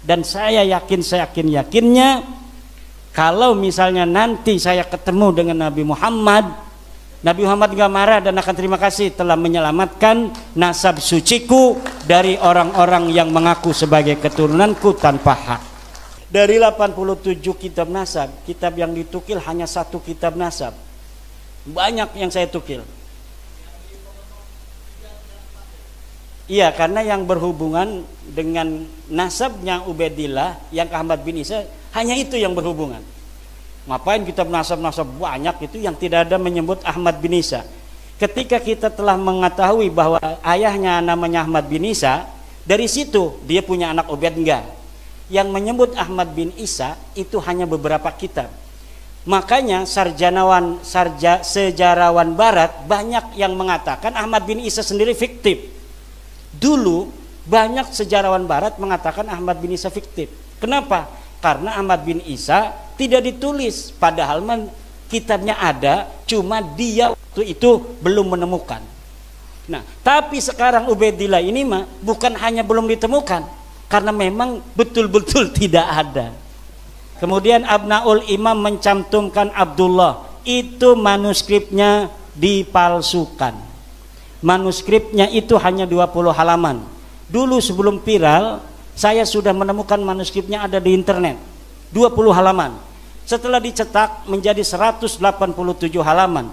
Dan saya yakin, saya yakinnya kalau misalnya nanti saya ketemu dengan Nabi Muhammad gak marah dan akan terima kasih telah menyelamatkan nasab suciku dari orang-orang yang mengaku sebagai keturunanku tanpa hak. Dari 87 kitab nasab, kitab yang ditukil hanya 1 kitab nasab. Banyak yang saya tukil. Iya, karena yang berhubungan dengan nasabnya Ubaidillah yang ke Ahmad bin Isa, hanya itu yang berhubungan. Ngapain kitab nasab-nasab banyak itu yang tidak ada menyebut Ahmad bin Isa. Ketika kita telah mengetahui bahwa ayahnya namanya Ahmad bin Isa, dari situ dia punya anak Ubaid enggak. Yang menyebut Ahmad bin Isa itu hanya beberapa kitab. Makanya sejarawan barat banyak yang mengatakan Ahmad bin Isa sendiri fiktif. Dulu banyak sejarawan barat mengatakan Ahmad bin Isa fiktif. Kenapa? Karena Ahmad bin Isa tidak ditulis, padahal kitabnya ada, cuma dia waktu itu belum menemukan. Nah, tapi sekarang Ubaidillah ini mah bukan hanya belum ditemukan, karena memang betul-betul tidak ada. Kemudian Abnaul Imam mencantumkan Abdullah, itu manuskripnya dipalsukan. Manuskripnya itu hanya 20 halaman. Dulu sebelum viral, saya sudah menemukan manuskripnya ada di internet. 20 halaman. Setelah dicetak menjadi 187 halaman.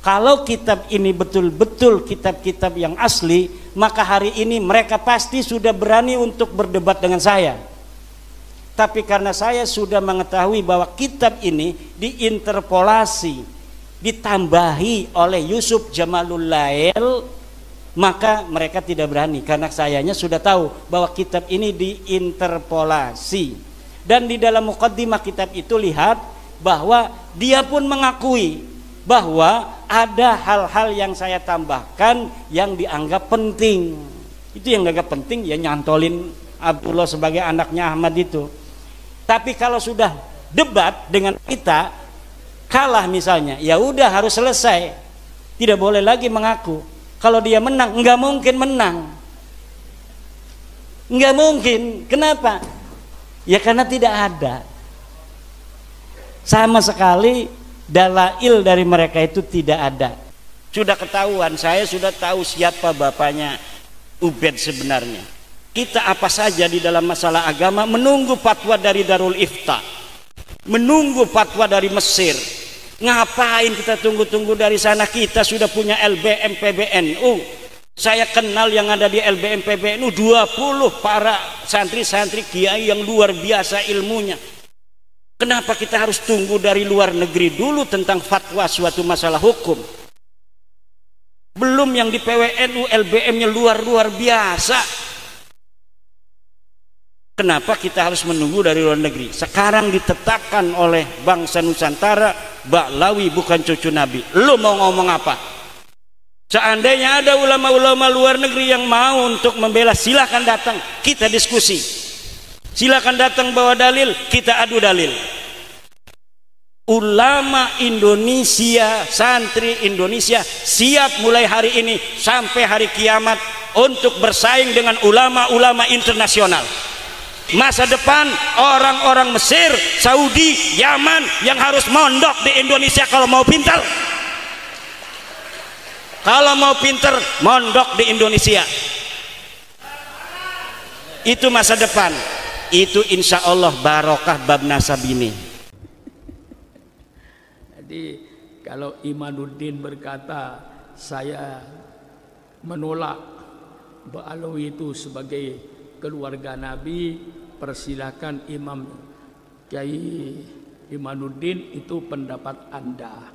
Kalau kitab ini betul-betul kitab-kitab yang asli, maka hari ini mereka pasti sudah berani untuk berdebat dengan saya. Tapi karena saya sudah mengetahui bahwa kitab ini diinterpolasi, ditambahi oleh Yusuf Jamalul Lail, maka mereka tidak berani, karena sayanya sudah tahu bahwa kitab ini diinterpolasi. Dan di dalam muqaddimah kitab itu lihat bahwa dia pun mengakui bahwa ada hal-hal yang saya tambahkan yang dianggap penting. Itu yang dianggap penting, ya nyantolin Abdullah sebagai anaknya Ahmad itu. Tapi kalau sudah debat dengan kita, kalah misalnya, ya udah harus selesai, tidak boleh lagi mengaku. Kalau dia menang, nggak mungkin menang, nggak mungkin. Kenapa? Ya karena tidak ada sama sekali dalail dari mereka itu, tidak ada. Sudah ketahuan, saya sudah tahu siapa bapaknya Ubaid sebenarnya. Kita apa saja di dalam masalah agama menunggu fatwa dari Darul Ifta, menunggu fatwa dari Mesir. Ngapain kita tunggu-tunggu dari sana? Kita sudah punya LBM PBNU. Saya kenal yang ada di LBM PBNU 20 para santri-santri kiai yang luar biasa ilmunya. Kenapa kita harus tunggu dari luar negeri dulu tentang fatwa suatu masalah hukum? Belum yang di PWNU LBM-nya luar biasa. Kenapa kita harus menunggu dari luar negeri? Sekarang ditetapkan oleh bangsa Nusantara, Ba'lawi bukan cucu Nabi. Lu mau ngomong apa? Seandainya ada ulama-ulama luar negeri yang mau untuk membela, silakan datang, kita diskusi. Silakan datang bawa dalil, kita adu dalil. Ulama Indonesia, santri Indonesia siap mulai hari ini sampai hari kiamat untuk bersaing dengan ulama-ulama internasional. Masa depan orang-orang Mesir, Saudi, Yaman yang harus mondok di Indonesia kalau mau pintar. Kalau mau pintar, mondok di Indonesia. Itu masa depan. Itu insya Allah barokah bab nasab ini. Jadi kalau Imanuddin berkata saya menolak Ba'alawi itu sebagai keluarga Nabi, persilakan Imam Kiai Imanuddin, itu pendapat Anda.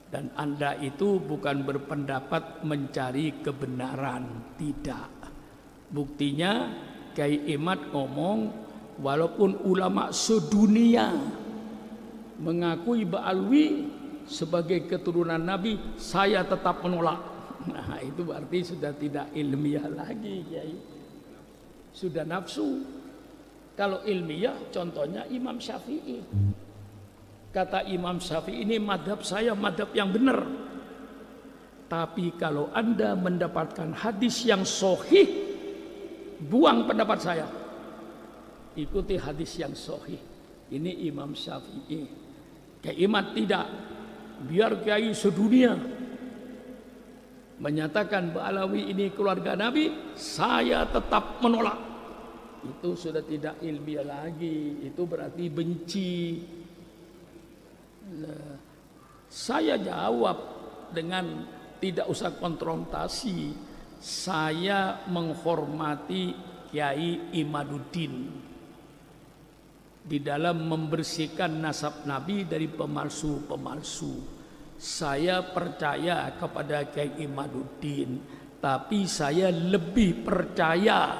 Dan Anda itu bukan berpendapat mencari kebenaran, tidak. Buktinya Kiai Imad ngomong, walaupun ulama sedunia mengakui Ba'alwi sebagai keturunan Nabi, saya tetap menolak. Nah, itu berarti sudah tidak ilmiah lagi, Kiai. Sudah nafsu. Kalau ilmiah, contohnya Imam Syafi'i. Kata Imam Syafi'i, ini madhab saya, madhab yang benar. Tapi kalau Anda mendapatkan hadis yang sahih, buang pendapat saya. ikuti hadis yang sahih. Ini Imam Syafi'i. Kiai Imad tidak. Biar kiai sedunia menyatakan Ba'alawi ini keluarga Nabi, saya tetap menolak. Itu sudah tidak ilmiah lagi, itu berarti benci. Nah, saya jawab dengan tidak usah konfrontasi. Saya menghormati Kiai Imaduddin di dalam membersihkan nasab Nabi dari pemalsu-pemalsu. Saya percaya kepada Kiai Imaduddin, tapi saya lebih percaya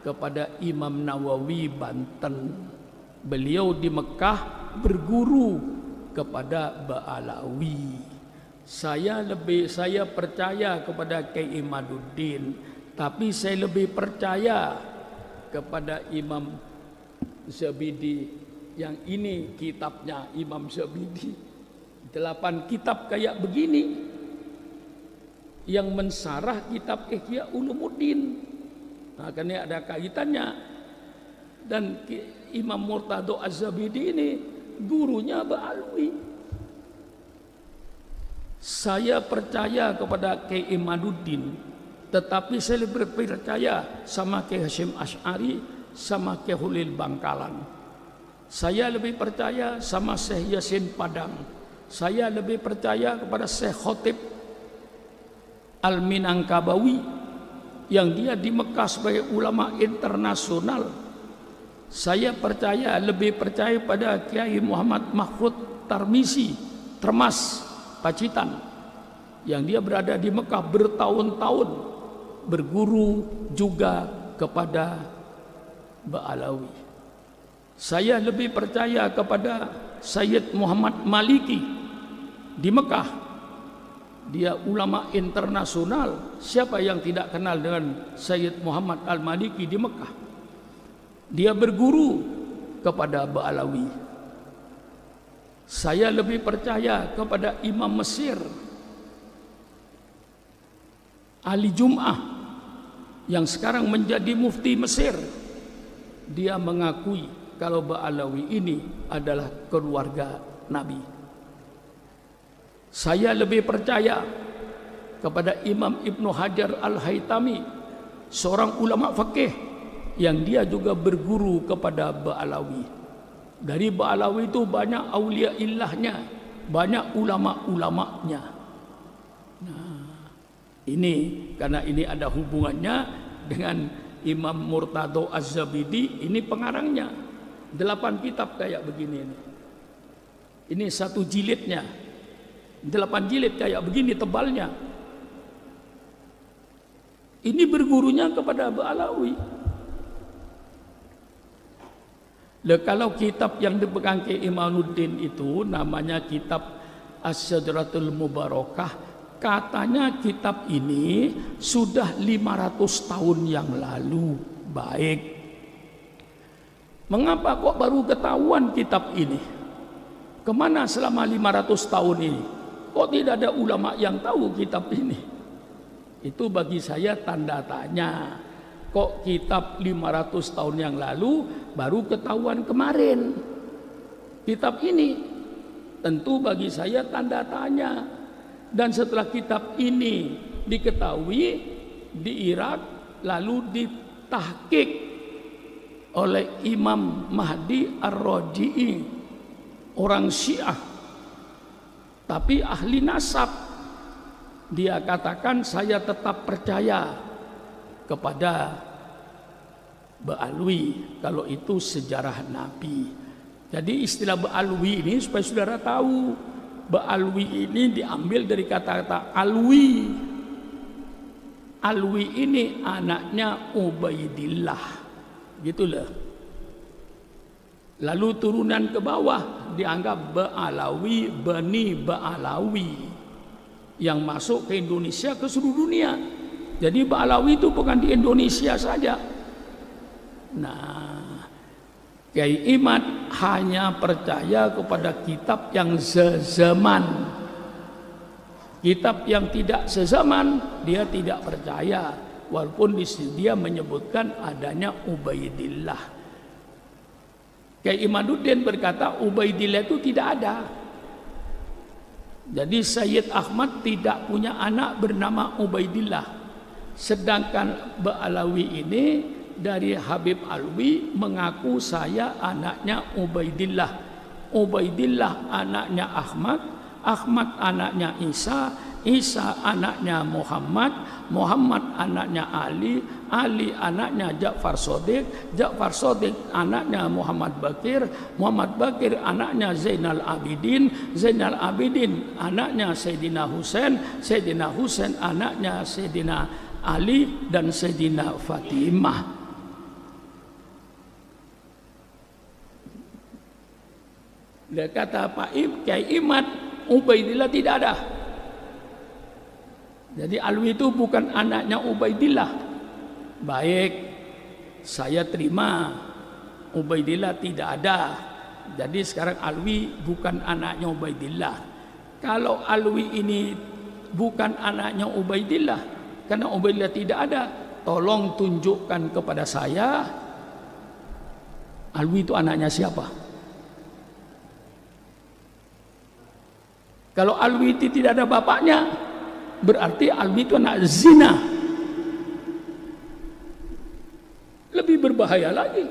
kepada Imam Nawawi Banten. Beliau di Mekah berguru kepada Ba'alawi. Saya percaya kepada Kiai Imaduddin, tapi saya lebih percaya kepada Imam Zabidi. Yang ini kitabnya Imam Zabidi, 8 kitab kayak begini yang mensarah kitab Ihya Ulumuddin. Nah, karena ada kaitannya. Dan Imam Murtado Az-Zabidi ini gurunya Ba'alawi. Saya percaya kepada Kiai Imaduddin, tetapi saya lebih percaya sama Kiai Hasyim Asy'ari, sama Kiai Hulil Bangkalan. Saya lebih percaya sama Syekh Yasin Padang. Saya lebih percaya kepada Syekh Khotib Al-Minangkabawi yang dia di Mekah sebagai ulama internasional. Saya lebih percaya pada Kiai Muhammad Mahfud Tarmisi, Termas, Pacitan, yang dia berada di Mekah bertahun-tahun berguru juga kepada Ba'alawi. Saya lebih percaya kepada Sayyid Muhammad Maliki di Mekah. Dia ulama internasional. Siapa yang tidak kenal dengan Sayyid Muhammad Al-Maliki di Mekah? Dia berguru kepada Ba'alawi. Saya lebih percaya kepada Imam Mesir Ali Jum'ah yang sekarang menjadi mufti Mesir. Dia mengakui kalau Ba'alawi ini adalah keluarga Nabi. Saya lebih percaya kepada Imam Ibnu Hajar Al-Haytami, seorang ulama fikih yang dia juga berguru kepada Ba'alawi. Dari Ba'alawi itu banyak aulia illahnya, banyak ulama-ulamanya. Nah, ini karena ini ada hubungannya dengan Imam Murtado Az-Zabidi, ini pengarangnya. 8 kitab kayak begini ini. Ini 1 jilidnya. 8 jilid kayak begini tebalnya. Ini bergurunya kepada Ba'alawi. Kalau kitab yang dipegang Kiai Imaduddin itu namanya kitab Asy-Syajaratul Mubarakah, katanya kitab ini sudah 500 tahun yang lalu. Baik. Mengapa kok baru ketahuan kitab ini? Kemana selama 500 tahun ini? Kok tidak ada ulama yang tahu kitab ini? Itu bagi saya tanda tanya. Kok kitab 500 tahun yang lalu baru ketahuan kemarin? Kitab ini tentu bagi saya tanda tanya. Dan setelah kitab ini diketahui di Irak, lalu ditahqiq oleh Imam Mahdi Ar-Raji'i, orang Syiah tapi ahli nasab. Dia katakan saya tetap percaya kepada Ba'alawi kalau itu sejarah Nabi. Jadi istilah Ba'alawi ini supaya saudara tahu, Ba'alawi ini diambil dari kata-kata alwi. Alwi ini anaknya Ubaidillah, gitulah. Lalu turunan ke bawah dianggap Ba'alawi, Bani Ba'alawi yang masuk ke Indonesia, ke seluruh dunia. Jadi Ba'alawi itu bukan di Indonesia saja. Nah, Kiai Imad hanya percaya kepada kitab yang sezaman. Kitab yang tidak sezaman dia tidak percaya, walaupun dia menyebutkan adanya Ubaidillah. Kiai Imaduddin berkata Ubaidillah itu tidak ada. Jadi Sayyid Ahmad tidak punya anak bernama Ubaidillah. Sedangkan Ba'alawi ini dari Habib Alwi mengaku saya anaknya Ubaidillah. Ubaidillah anaknya Ahmad, Ahmad anaknya Isa, Isa anaknya Muhammad, Muhammad anaknya Ali, Ali anaknya Ja'far Shadiq, Ja'far Shadiq anaknya Muhammad Bakir, Muhammad Bakir anaknya Zainal Abidin, Zainal Abidin anaknya Sayyidina Husain, Sayyidina Husain anaknya Sayyidina Ali dan Sayyidina Fatimah. Dia kata Pak Kiai Imad, Ubaidillah tidak ada. Jadi Alwi itu bukan anaknya Ubaidillah. Baik, saya terima Ubaidillah tidak ada. Jadi sekarang Alwi bukan anaknya Ubaidillah. Kalau Alwi ini bukan anaknya Ubaidillah, karena Ubaidillah tidak ada, tolong tunjukkan kepada saya Alwi itu anaknya siapa. Kalau Alwi itu tidak ada bapaknya, berarti Alwi itu anak zina. Lebih berbahaya lagi.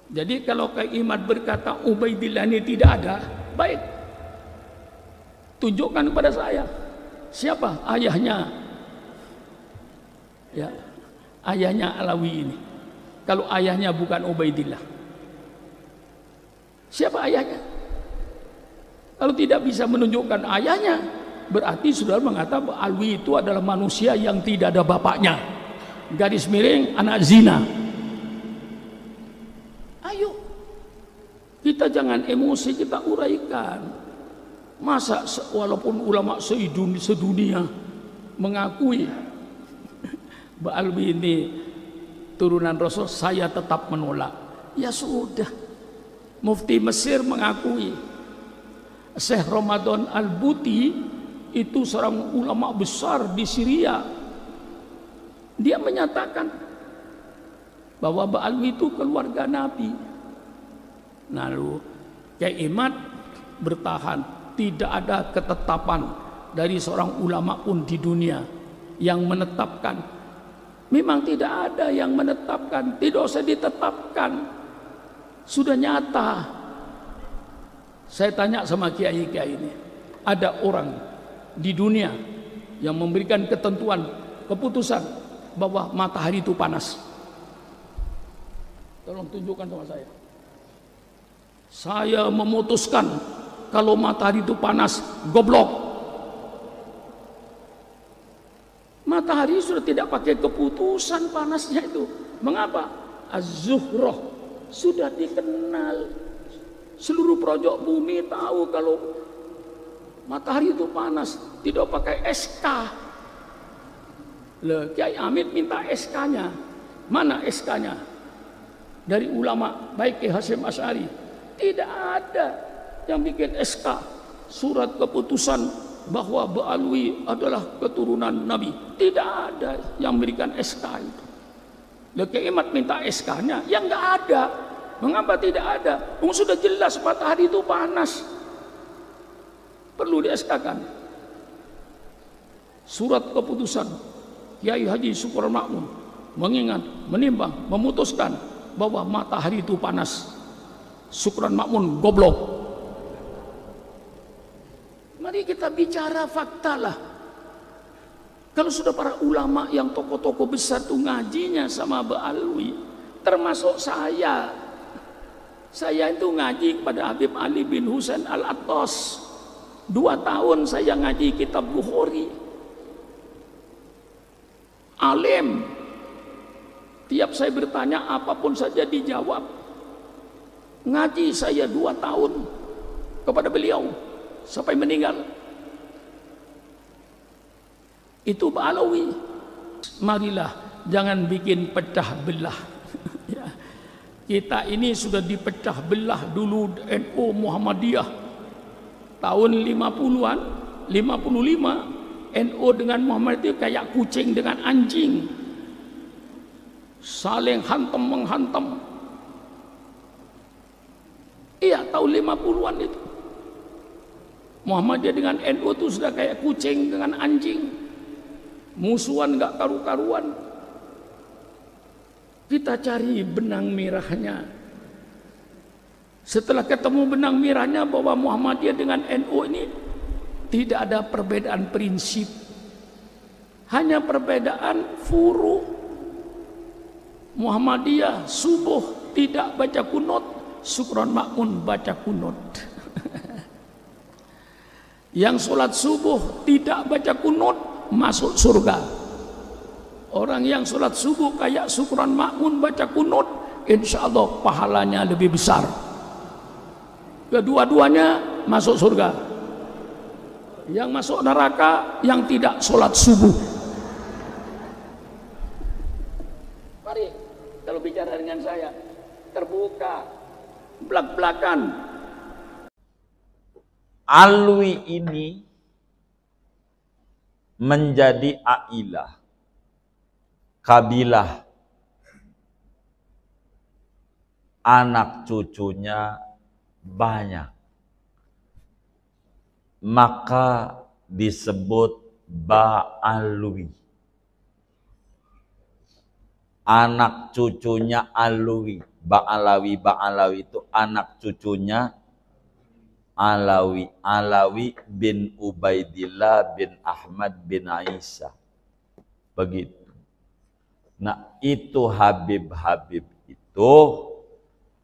Jadi kalau Kiai Imad berkata Ubaidillah ini tidak ada, baik, tunjukkan kepada saya siapa ayahnya. Ya, ayahnya Alawi ini. Kalau ayahnya bukan Ubaidillah, siapa ayahnya? Kalau tidak bisa menunjukkan ayahnya, berarti saudara mengatakan Alwi itu adalah manusia yang tidak ada bapaknya. Garis miring anak zina. Ayo, kita jangan emosi, kita uraikan. Masa walaupun ulama sedunia mengakui Mbak Alwi ini turunan Rasul, saya tetap menolak. Ya sudah, Mufti Mesir mengakui. Syekh Ramadan Al-Buti itu seorang ulama besar di Syria. Dia menyatakan bahwa Mbak Alwi itu keluarga Nabi. Lalu Kiai Imad bertahan, tidak ada ketetapan dari seorang ulama pun di dunia yang menetapkan. Memang tidak ada yang menetapkan, tidak usah ditetapkan, sudah nyata. Saya tanya sama kiai-kiai ini, ada orang di dunia yang memberikan ketentuan, keputusan bahwa matahari itu panas? Tolong tunjukkan sama saya. Saya memutuskan kalau matahari itu panas, goblok. Matahari sudah tidak pakai keputusan panasnya itu. Mengapa? Az-Zuhroh sudah dikenal. Seluruh pojok bumi tahu kalau matahari itu panas, tidak pakai SK. Kiai Amin minta SK-nya. Mana SK-nya? Dari ulama, baik Kiai Hasyim Asy'ari. Tidak ada yang bikin SK, surat keputusan bahwa Ba'alwi adalah keturunan Nabi. Tidak ada yang memberikan SK itu. Kiai Imad minta SK-nya, yang nggak ada. Mengapa tidak ada? Sudah jelas matahari itu panas. Perlu di-SK-kan. Surat keputusan Kiai Haji Syukur Makmun mengingat, menimbang, memutuskan bahwa matahari itu panas. Syukran Makmun goblok. Mari kita bicara fakta lah. Kalau sudah para ulama yang tokoh-tokoh besar tuh ngajinya sama Ba'alwi, termasuk saya. Saya itu ngaji kepada Habib Ali bin Husain Al-Attas. 2 tahun saya ngaji kitab Bukhari. Alim. Tiap saya bertanya apapun saja dijawab. Ngaji saya 2 tahun kepada beliau sampai meninggal. Itu Ba'alawi. Marilah jangan bikin pecah belah. Kita ini sudah dipecah belah dulu NU Muhammadiyah tahun 50-an, 55 NU dengan Muhammadiyah itu kayak kucing dengan anjing, saling hantam menghantam. Iya, tahun 50-an itu. Muhammadiyah dengan NU itu sudah kayak kucing dengan anjing. Musuhan nggak karu-karuan. Kita cari benang merahnya. Setelah ketemu benang merahnya bahwa Muhammadiyah dengan NU ini tidak ada perbedaan prinsip. Hanya perbedaan furu. Muhammadiyah subuh tidak baca kunut, Syukron Makmun baca kunut. Yang sholat subuh tidak baca kunut masuk surga. Orang yang sholat subuh kayak Syukron Makmun baca kunut, insya Allah pahalanya lebih besar. Kedua-duanya masuk surga. Yang masuk neraka yang tidak sholat subuh. Mari kalau bicara dengan saya terbuka, belak-belakan. Alwi ini menjadi ailah, kabilah, anak cucunya banyak, maka disebut Ba'alwi. Anak cucunya Alwi, Ba'alawi itu anak cucunya Alawi bin Ubaidillah bin Ahmad bin Isa. Begitu. Nah, itu Habib-Habib itu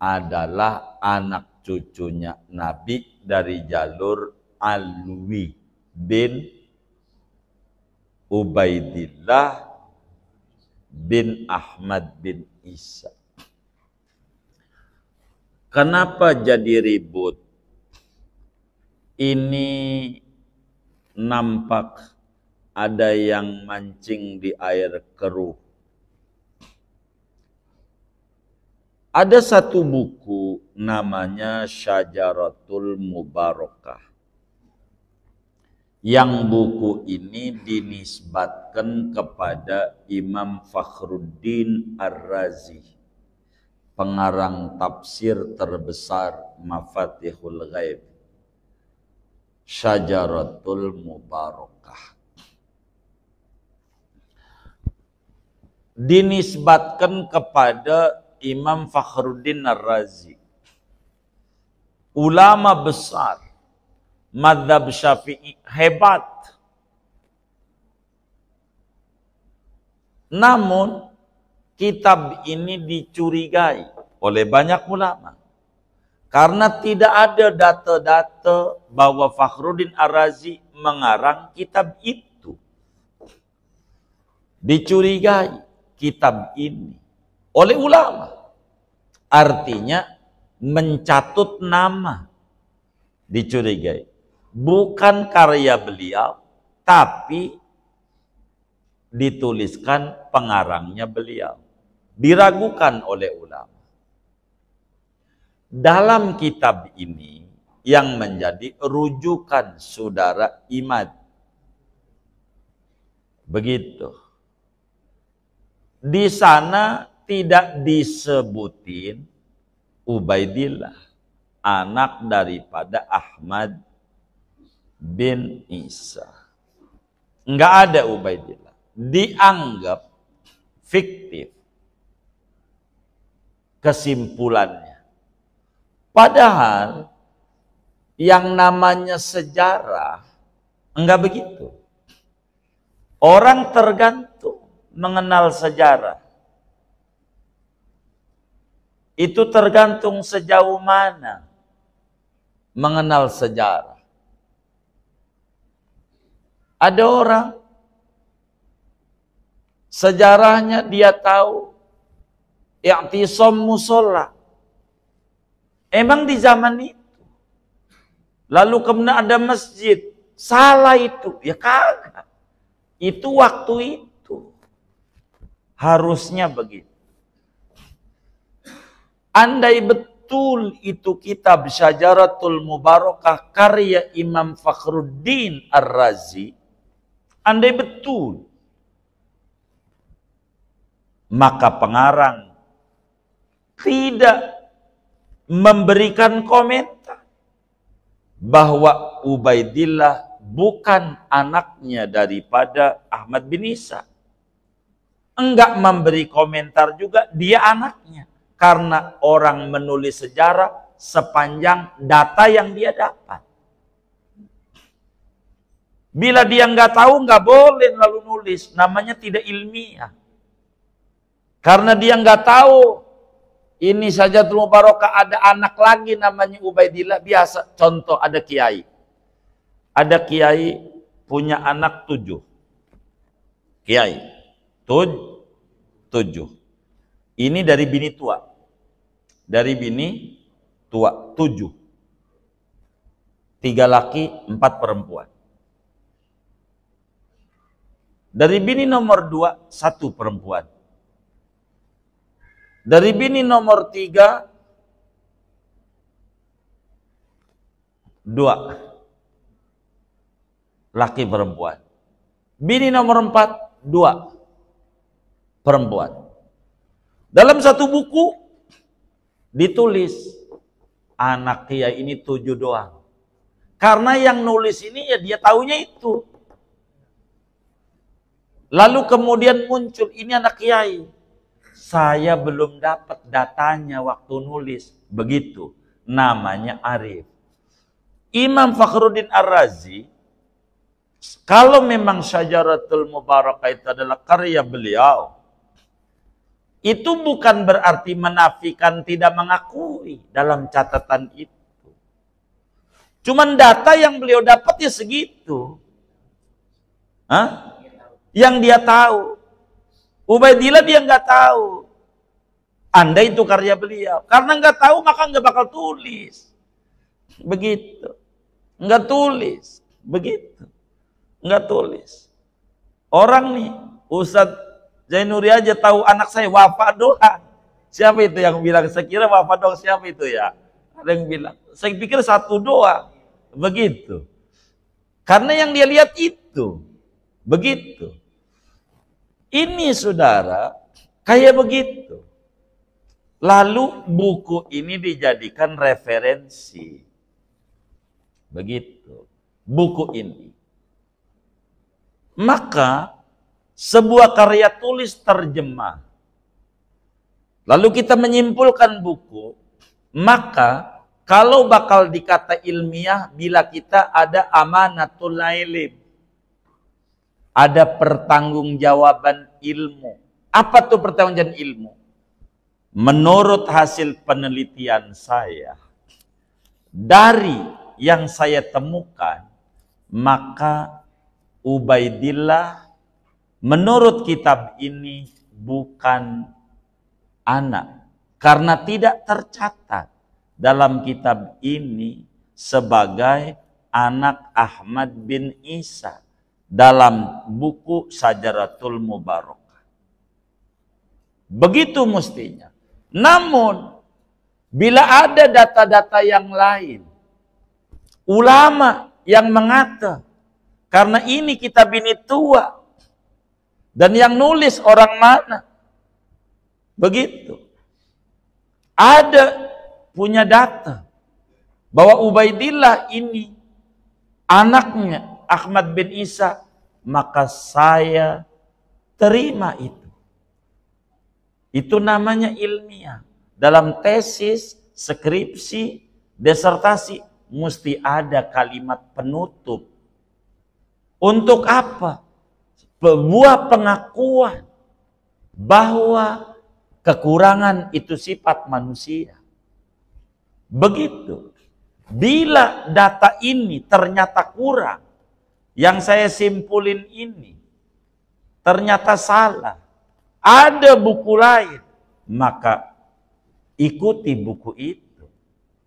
adalah anak cucunya Nabi dari jalur Alwi bin Ubaidillah bin Ahmad bin Isa. Kenapa jadi ribut? Ini nampak ada yang mancing di air keruh. Ada satu buku namanya Syajaratul Mubarakah. Yang buku ini dinisbatkan kepada Imam Fakhruddin Ar-Razi, pengarang tafsir terbesar Mafatihul Ghaib. Syajaratul Mubarakah dinisbatkan kepada Imam Fakhruddin Ar-Razi, ulama besar mazhab Syafi'i hebat. Namun kitab ini dicurigai oleh banyak ulama karena tidak ada data-data bahwa Fakhruddin Ar-Razi mengarang kitab itu. Dicurigai kitab ini oleh ulama. Artinya mencatut nama. Dicurigai. Bukan karya beliau, tapi dituliskan pengarangnya beliau. Diragukan oleh ulama. Dalam kitab ini yang menjadi rujukan saudara Imad. Begitu. Di sana tidak disebutin Ubaidillah, anak daripada Ahmad bin Isa. Enggak ada Ubaidillah. Dianggap fiktif. Kesimpulannya. Padahal yang namanya sejarah enggak begitu. Orang tergantung mengenal sejarah. Itu tergantung sejauh mana mengenal sejarah. Ada orang sejarahnya dia tahu i'tisam musola. Emang di zaman itu. Lalu kemudian ada masjid. Salah itu. Ya kagak. Itu waktu itu. Harusnya begitu. Andai betul itu kitab Syajaratul Mubarakah karya Imam Fakhruddin Ar-Razi, andai betul, maka pengarang tidak memberikan komentar bahwa Ubaidillah bukan anaknya daripada Ahmad bin Isa. Enggak memberi komentar juga dia anaknya. Karena orang menulis sejarah sepanjang data yang dia dapat. Bila dia nggak tahu, nggak boleh lalu nulis. Namanya tidak ilmiah. Karena dia nggak tahu. Ini saja Sajatul Mubarakah ada anak lagi namanya Ubaidillah. Biasa, contoh ada kiai. Ada kiai punya anak 7. Kiai. 7. Ini dari bini tua. Dari bini tua. 7. 3 laki, 4 perempuan. Dari bini nomor 2, 1 perempuan. Dari bini nomor 3, 2 laki perempuan. Bini nomor 4, 2 perempuan. Dalam satu buku ditulis anak kiai ini 7 doang. Karena yang nulis ini ya dia taunya itu. Lalu kemudian muncul, ini anak kiai. Saya belum dapat datanya waktu nulis. Begitu. Namanya Arif. Imam Fakhruddin Ar-Razi, kalau memang Syajaratul Mubarakah itu adalah karya beliau, itu bukan berarti menafikan tidak mengakui dalam catatan itu. Cuman data yang beliau dapat ya segitu. Hah? Yang dia tahu. Ubaidillah dia nggak tahu. Anda itu karya beliau. Karena nggak tahu maka nggak bakal tulis. Begitu. Nggak tulis. Begitu. Nggak tulis. Orang nih, Ustadz Zainuri aja tahu anak saya wafat doang. Siapa itu yang bilang? Saya kira wafat doang, siapa itu ya? Ada yang bilang. Saya pikir 1 doang. Begitu. Karena yang dia lihat itu. Begitu. Ini saudara, kayak begitu. Lalu buku ini dijadikan referensi. Begitu. Buku ini. Maka sebuah karya tulis terjemah. Lalu kita menyimpulkan buku. Maka kalau bakal dikata ilmiah bila kita ada amanatul ilm. Ada pertanggungjawaban ilmu. Apa tuh pertanggungjawaban ilmu? Menurut hasil penelitian saya, dari yang saya temukan, maka Ubaidillah menurut kitab ini bukan anak. Karena tidak tercatat dalam kitab ini sebagai anak Ahmad bin Isa. Dalam buku Syajaratul Mubarakah. Begitu mestinya. Namun, bila ada data-data yang lain, ulama yang mengata, karena ini kitab ini tua, dan yang nulis orang mana? Begitu. Ada punya data, bahwa Ubaidillah ini, anaknya Ahmad bin Isa, maka saya terima itu. Itu namanya ilmiah. Dalam tesis, skripsi, disertasi, mesti ada kalimat penutup. Untuk apa? Sebuah pengakuan bahwa kekurangan itu sifat manusia. Begitu. Bila data ini ternyata kurang, yang saya simpulin ini ternyata salah, ada buku lain, maka ikuti buku itu.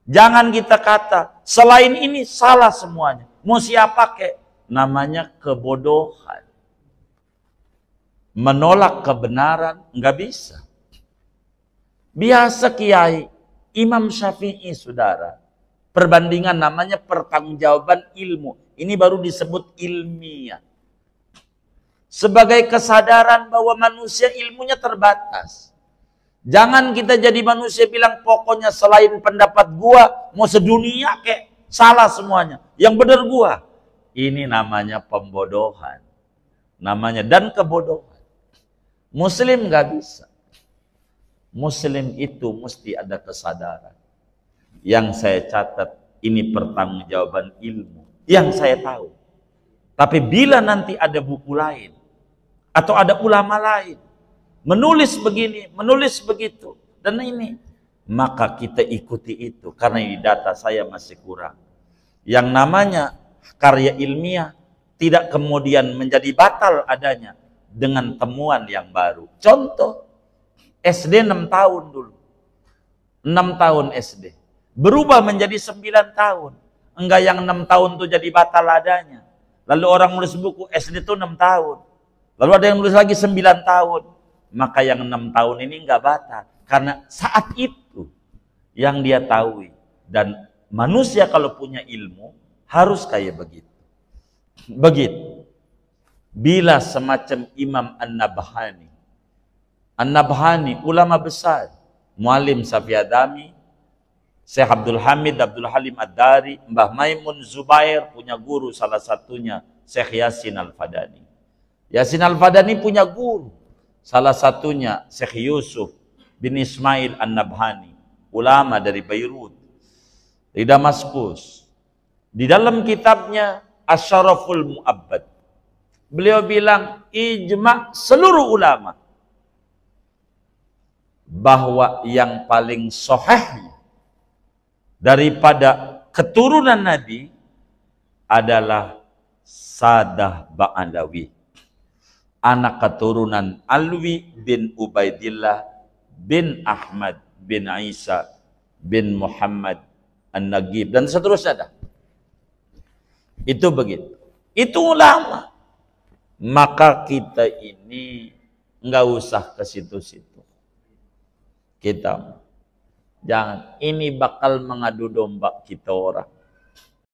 Jangan kita kata selain ini salah semuanya, mau siapa pakai? Namanya kebodohan. Menolak kebenaran nggak bisa. Biasa kiai Imam Syafi'i, saudara, perbandingan namanya pertanggungjawaban ilmu. Ini baru disebut ilmiah. Sebagai kesadaran bahwa manusia ilmunya terbatas. Jangan kita jadi manusia bilang pokoknya selain pendapat gua mau sedunia kek, salah semuanya. Yang benar gua. Ini namanya pembodohan. Namanya dan kebodohan. Muslim nggak bisa. Muslim itu mesti ada kesadaran. Yang saya catat ini pertanggungjawaban ilmu yang saya tahu. Tapi bila nanti ada buku lain atau ada ulama lain menulis begini, menulis begitu, dan ini, maka kita ikuti itu, karena di data saya masih kurang. Yang namanya karya ilmiah tidak kemudian menjadi batal adanya dengan temuan yang baru. Contoh, SD 6 tahun dulu, 6 tahun SD, berubah menjadi 9 tahun. Enggak yang 6 tahun itu jadi batal adanya. Lalu orang nulis buku SD itu 6 tahun. Lalu ada yang nulis lagi 9 tahun. Maka yang 6 tahun ini enggak batal. Karena saat itu yang dia tahu. Dan manusia kalau punya ilmu harus kayak begitu. Begitu. Bila semacam Imam An-Nabhani. An-Nabhani ulama besar. Muallim Safiyadami, Syekh Abdul Hamid, Abdul Halim Ad-Dari, Mbah Maimun Zubair punya guru, salah satunya Syekh Yasin Al-Fadani. Yasin Al-Fadani punya guru, salah satunya Syekh Yusuf bin Ismail An-Nabhani, ulama dari Beirut, di Damaskus. Di dalam kitabnya Asyaraful Mu'abbad, beliau bilang ijma' seluruh ulama bahwa yang paling sahih daripada keturunan Nabi adalah Sadah Ba'alawi, anak keturunan Alwi bin Ubaidillah bin Ahmad bin Isa bin Muhammad An-Nagib, dan seterusnya. Itu begitu. Itu ulama. Maka kita ini nggak usah ke situ-situ. Kita jangan, ini bakal mengadu domba kita orang.